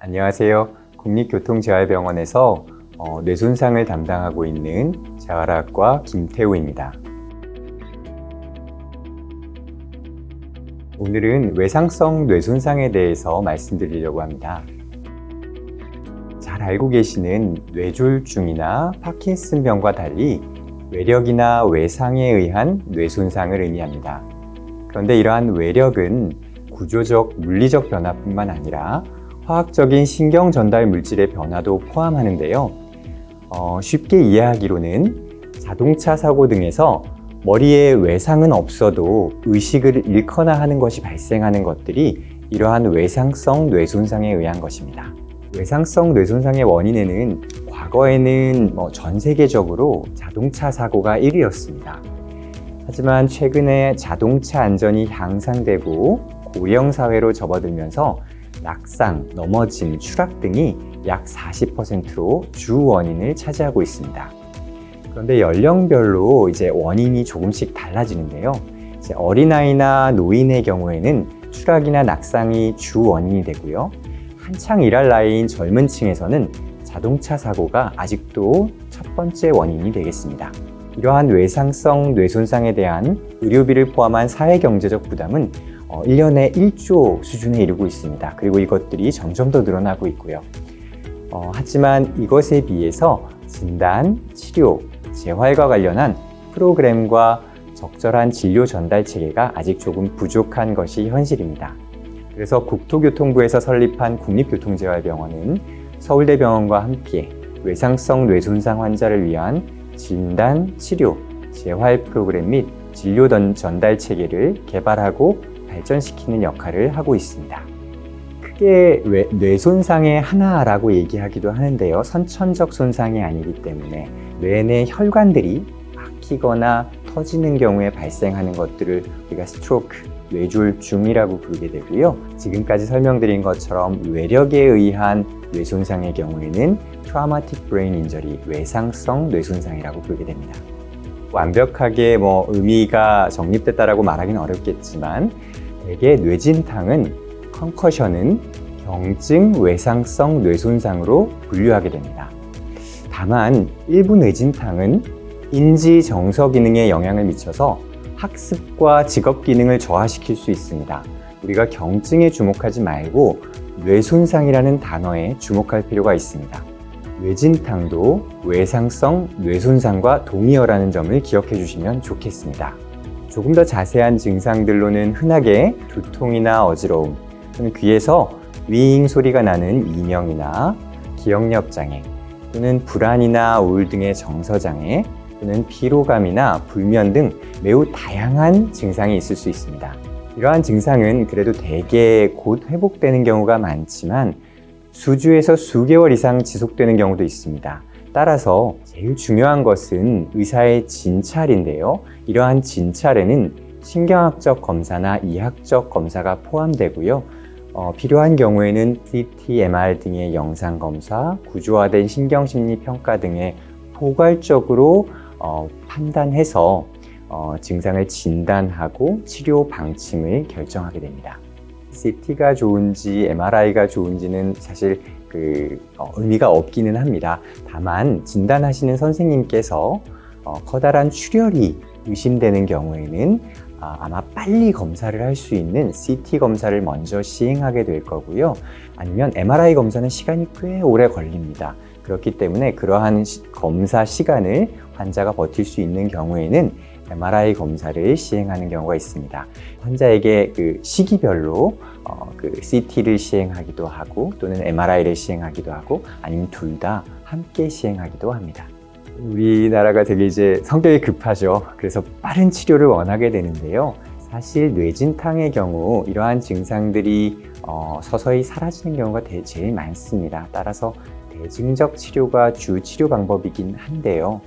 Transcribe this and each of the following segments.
안녕하세요. 국립교통재활병원에서 뇌손상을 담당하고 있는 재활학과 김태우입니다. 오늘은 외상성 뇌손상에 대해서 말씀드리려고 합니다. 잘 알고 계시는 뇌졸중이나 파킨슨병과 달리 외력이나 외상에 의한 뇌손상을 의미합니다. 그런데 이러한 외력은 구조적, 물리적 변화뿐만 아니라 화학적인 신경 전달 물질의 변화도 포함하는데요. 쉽게 이해하기로는 자동차 사고 등에서 머리에 외상은 없어도 의식을 잃거나 하는 것이 발생하는 것들이 이러한 외상성 뇌손상에 의한 것입니다. 외상성 뇌손상의 원인에는 과거에는 전 세계적으로 자동차 사고가 1위였습니다. 하지만 최근에 자동차 안전이 향상되고 고령 사회로 접어들면서 낙상, 넘어짐, 추락 등이 약 40%로 주 원인을 차지하고 있습니다. 그런데 연령별로 원인이 조금씩 달라지는데요. 어린아이나 노인의 경우에는 추락이나 낙상이 주 원인이 되고요. 한창 일할 나이인 젊은 층에서는 자동차 사고가 아직도 첫 번째 원인이 되겠습니다. 이러한 외상성 뇌손상에 대한 의료비를 포함한 사회경제적 부담은 1년에 1조 수준에 이르고 있습니다. 그리고 이것들이 점점 더 늘어나고 있고요. 하지만 이것에 비해서 진단, 치료, 재활과 관련한 프로그램과 적절한 진료 전달 체계가 아직 조금 부족한 것이 현실입니다. 그래서 국토교통부에서 설립한 국립교통재활병원은 서울대병원과 함께 외상성 뇌손상 환자를 위한 진단, 치료, 재활 프로그램 및 진료 전달 체계를 개발하고 발전시키는 역할을 하고 있습니다. 크게 뇌손상의 하나라고 얘기하기도 하는데요. 선천적 손상이 아니기 때문에 뇌 내 혈관들이 막히거나 터지는 경우에 발생하는 것들을 우리가 스트로크, 뇌졸중이라고 부르게 되고요. 지금까지 설명드린 것처럼 외력에 의한 뇌손상의 경우에는 트라우마틱 브레인 인저리, 외상성 뇌손상이라고 부르게 됩니다. 완벽하게 의미가 정립됐다라고 말하기는 어렵겠지만 대개 뇌진탕은 컨커션은 경증 외상성 뇌손상으로 분류하게 됩니다. 다만 일부 뇌진탕은 인지 정서 기능에 영향을 미쳐서 학습과 직업 기능을 저하시킬 수 있습니다. 우리가 경증에 주목하지 말고 뇌손상이라는 단어에 주목할 필요가 있습니다. 뇌진탕도 외상성 뇌손상과 동의어라는 점을 기억해 주시면 좋겠습니다. 조금 더 자세한 증상들로는 흔하게 두통이나 어지러움, 또는 귀에서 윙 소리가 나는 이명이나 기억력 장애, 또는 불안이나 우울 등의 정서 장애, 또는 피로감이나 불면 등 매우 다양한 증상이 있을 수 있습니다. 이러한 증상은 그래도 대개 곧 회복되는 경우가 많지만 수주에서 수개월 이상 지속되는 경우도 있습니다. 따라서 제일 중요한 것은 의사의 진찰인데요. 이러한 진찰에는 신경학적 검사나 이학적 검사가 포함되고요. 필요한 경우에는 CT, MR 등의 영상 검사, 구조화된 신경심리 평가 등의 포괄적으로 판단해서 증상을 진단하고 치료 방침을 결정하게 됩니다. CT가 좋은지 MRI가 좋은지는 사실 의미가 없기는 합니다. 다만 진단하시는 선생님께서 커다란 출혈이 의심되는 경우에는 아마 빨리 검사를 할 수 있는 CT 검사를 먼저 시행하게 될 거고요. 아니면 MRI 검사는 시간이 꽤 오래 걸립니다. 그렇기 때문에 그러한 검사 시간을 환자가 버틸 수 있는 경우에는 MRI 검사를 시행하는 경우가 있습니다. 환자에게 시기별로 CT를 시행하기도 하고 또는 MRI를 시행하기도 하고 아니면 둘 다 함께 시행하기도 합니다. 우리나라가 되게 성격이 급하죠. 그래서 빠른 치료를 원하게 되는데요. 사실 뇌진탕의 경우 이러한 증상들이 서서히 사라지는 경우가 제일 많습니다. 따라서 대증적 치료가 주 치료 방법이긴 한데요.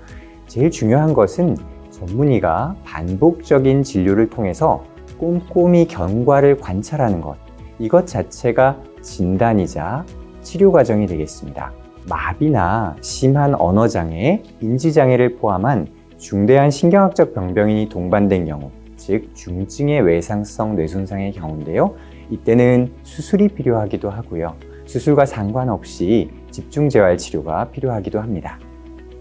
제일 중요한 것은 전문의가 반복적인 진료를 통해서 꼼꼼히 경과를 관찰하는 것, 이것 자체가 진단이자 치료 과정이 되겠습니다. 마비나 심한 언어장애, 인지장애를 포함한 중대한 신경학적 병변이 동반된 경우, 즉 중증의 외상성 뇌손상의 경우인데요. 이때는 수술이 필요하기도 하고요. 수술과 상관없이 집중재활 치료가 필요하기도 합니다.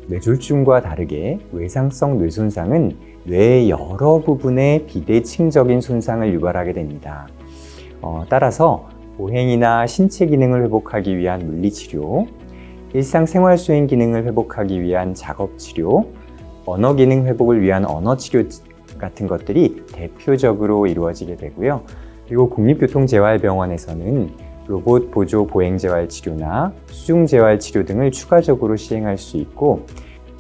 뇌졸중과 다르게 외상성 뇌손상은 뇌의 여러 부분에 비대칭적인 손상을 유발하게 됩니다. 따라서 보행이나 신체 기능을 회복하기 위한 물리치료, 일상생활 수행 기능을 회복하기 위한 작업치료, 언어 기능 회복을 위한 언어치료 같은 것들이 대표적으로 이루어지게 되고요. 그리고 국립교통재활병원에서는 로봇 보조 보행재활 치료나 수중재활 치료 등을 추가적으로 시행할 수 있고,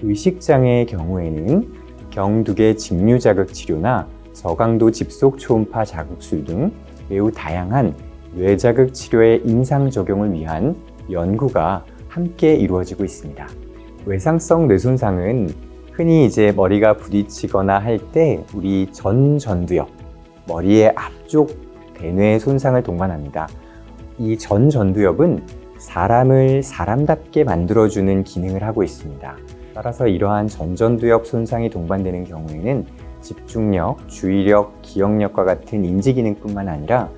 의식장애의 경우에는 경두개 직류자극 치료나 저강도 집속 초음파 자극술 등 매우 다양한 뇌자극 치료의 임상 적용을 위한 연구가 함께 이루어지고 있습니다. 외상성 뇌손상은 흔히 머리가 부딪히거나 할 때 우리 전두엽, 머리의 앞쪽 대뇌 손상을 동반합니다. 이 전두엽은 사람을 사람답게 만들어주는 기능을 하고 있습니다. 따라서 이러한 전두엽 손상이 동반되는 경우에는 집중력, 주의력, 기억력과 같은 인지 기능뿐만 아니라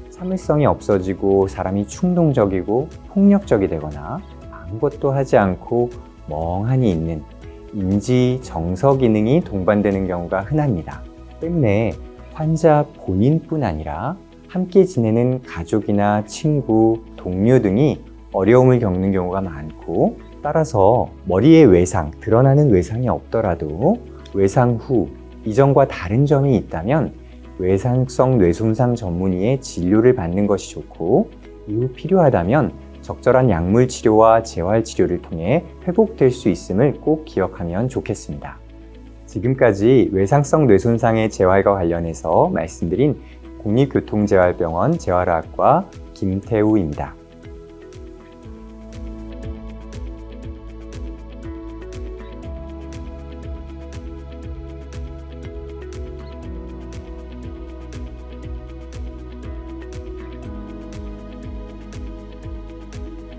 참을성이 없어지고 사람이 충동적이고 폭력적이 되거나 아무것도 하지 않고 멍하니 있는 인지 정서 기능이 동반되는 경우가 흔합니다. 때문에 환자 본인뿐 아니라 함께 지내는 가족이나 친구, 동료 등이 어려움을 겪는 경우가 많고, 따라서 머리의 외상, 드러나는 외상이 없더라도 외상 후 이전과 다른 점이 있다면 외상성 뇌손상 전문의의 진료를 받는 것이 좋고, 이후 필요하다면 적절한 약물 치료와 재활 치료를 통해 회복될 수 있음을 꼭 기억하면 좋겠습니다. 지금까지 외상성 뇌손상의 재활과 관련해서 말씀드린 국립교통재활병원 재활의학과 김태우입니다.